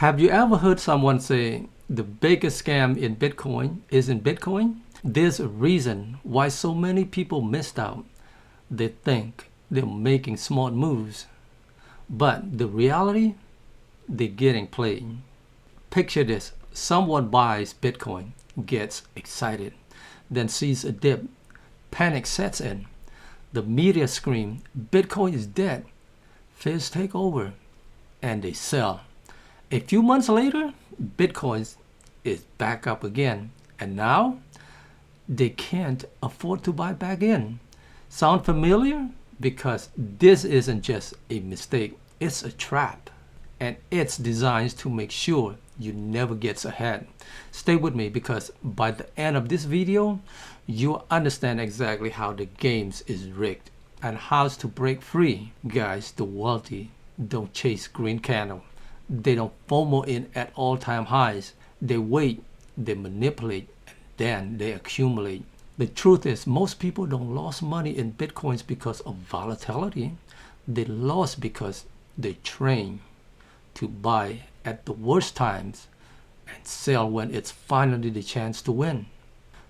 Have you ever heard someone say the biggest scam in Bitcoin is in Bitcoin? There's a reason why so many people missed out. They think they're making smart moves, but the reality, they're getting played. Picture this: someone buys Bitcoin, gets excited, then sees a dip, panic sets in. The media scream, Bitcoin is dead, fears take over, and they sell. A few months later, Bitcoin is back up again, and now they can't afford to buy back in. Sound familiar? Because this isn't just a mistake, it's a trap, and it's designed to make sure you never get ahead. Stay with me, because by the end of this video, you'll understand exactly how the games is rigged and how to break free. Guys, the wealthy don't chase green candle. They don't FOMO in at all-time highs. They wait, they manipulate, and then they accumulate. The truth is, most people don't lose money in Bitcoins because of volatility. They lost because they train to buy at the worst times and sell when it's finally the chance to win.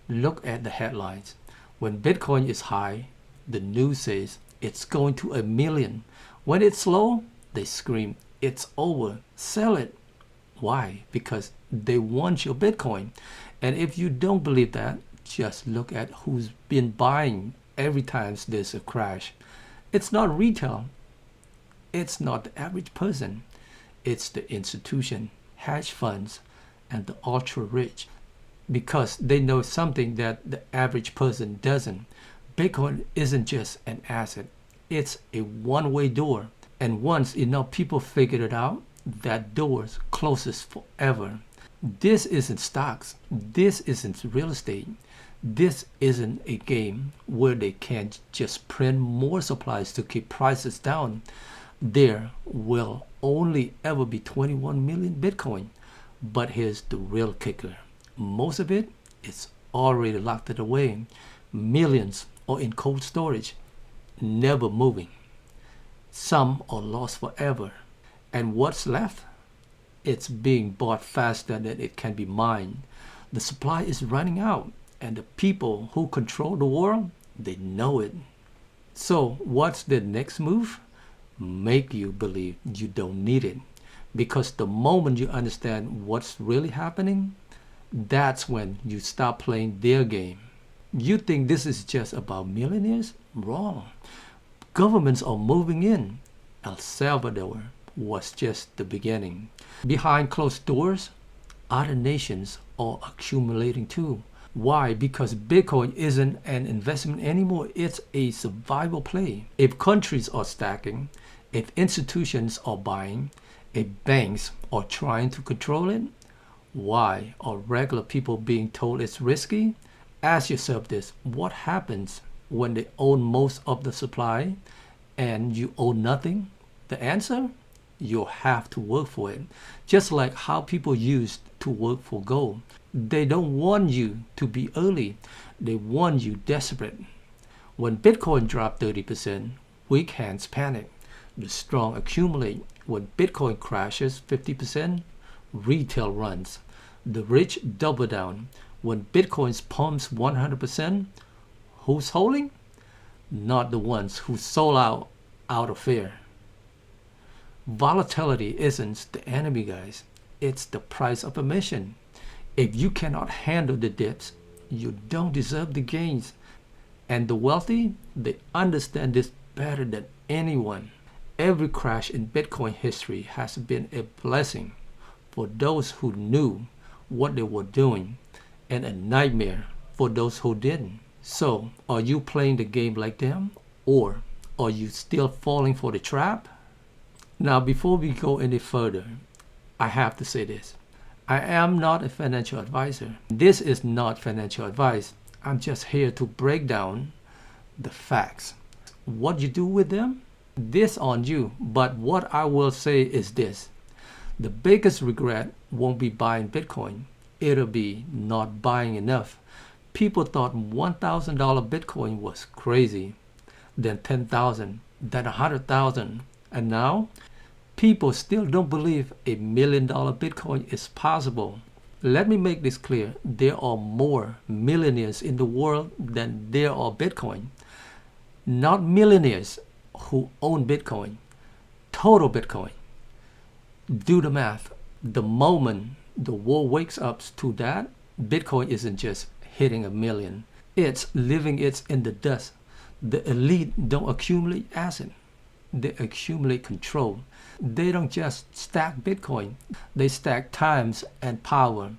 Look at the headlines. When Bitcoin is high, the news says it's going to 1 million. When it's low, they scream, it's over, sell it. Why? Because they want your Bitcoin. And if you don't believe that, just look at who's been buying every time there's a crash. It's not retail. It's not the average person. It's the institution, hedge funds, and the ultra rich. Because they know something that the average person doesn't. Bitcoin isn't just an asset. It's a one-way door. And once enough people figured it out, that door's closes forever. This isn't stocks. This isn't real estate. This isn't a game where they can't just print more supplies to keep prices down. There will only ever be 21 million Bitcoin. But here's the real kicker. Most of it is already locked away. Millions are in cold storage, never moving. Some are lost forever. And what's left? It's being bought faster than it can be mined. The supply is running out, and the people who control the world, they know it. So what's the next move? Make you believe you don't need it. Because the moment you understand what's really happening, that's when you stop playing their game. You think this is just about millionaires? Wrong. Governments are moving in. El Salvador was just the beginning. Behind closed doors, other nations are accumulating too. Why? Because Bitcoin isn't an investment anymore. It's a survival play. If countries are stacking, if institutions are buying, if banks are trying to control it, why are regular people being told it's risky? Ask yourself this: what happens when they own most of the supply and you own nothing? The answer? You'll have to work for it. Just like how people used to work for gold. They don't want you to be early. They want you desperate. When Bitcoin dropped 30%, weak hands panic. The strong accumulate. When Bitcoin crashes 50%, retail runs. The rich double down. When Bitcoin pumps 100%, who's holding? Not the ones who sold out of fear. Volatility isn't the enemy, guys. It's the price of admission. If you cannot handle the dips, you don't deserve the gains. And the wealthy, they understand this better than anyone. Every crash in Bitcoin history has been a blessing for those who knew what they were doing, and a nightmare for those who didn't. So, are you playing the game like them, or are you still falling for the trap? Now, before we go any further, I have to say this. I am not a financial advisor. This is not financial advice. I'm just here to break down the facts. What you do with them, this on you. But what I will say is this. The biggest regret won't be buying Bitcoin. It'll be not buying enough. People thought $1,000 Bitcoin was crazy. Then 10,000, then 100,000. And now People still don't believe $1 million Bitcoin is possible. Let me make this clear. There are more millionaires in the world than there are Bitcoin. Not millionaires who own Bitcoin. Total Bitcoin. Do the math. The moment the world wakes up to that, Bitcoin isn't just hitting 1 million. It's living it in the dust. The elite don't accumulate asset. They accumulate control. They don't just stack Bitcoin. They stack times and power.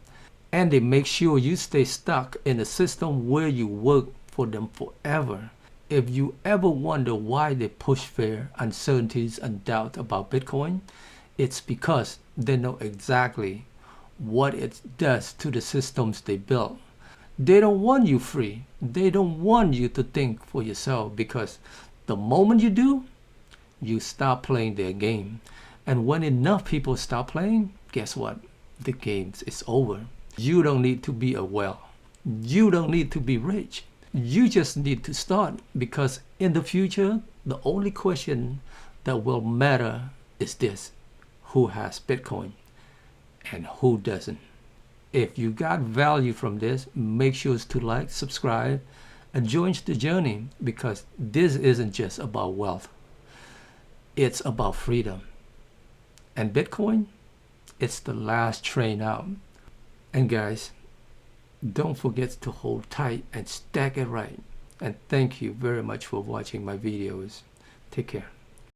And they make sure you stay stuck in a system where you work for them forever. If you ever wonder why they push fear, uncertainties, and doubt about Bitcoin, it's because they know exactly what it does to the systems they built. They don't want you free. They don't want you to think for yourself, because the moment you do, you stop playing their game. And when enough people stop playing, guess what? The game is over. You don't need to be a well. You don't need to be rich. You just need to start, because in the future, the only question that will matter is this: who has Bitcoin and who doesn't? If you got value from this, make sure to like, subscribe, and join the journey, because this isn't just about wealth. It's about freedom. And Bitcoin, it's the last train out. And guys, don't forget to hold tight and stack it right. And thank you very much for watching my videos. Take care.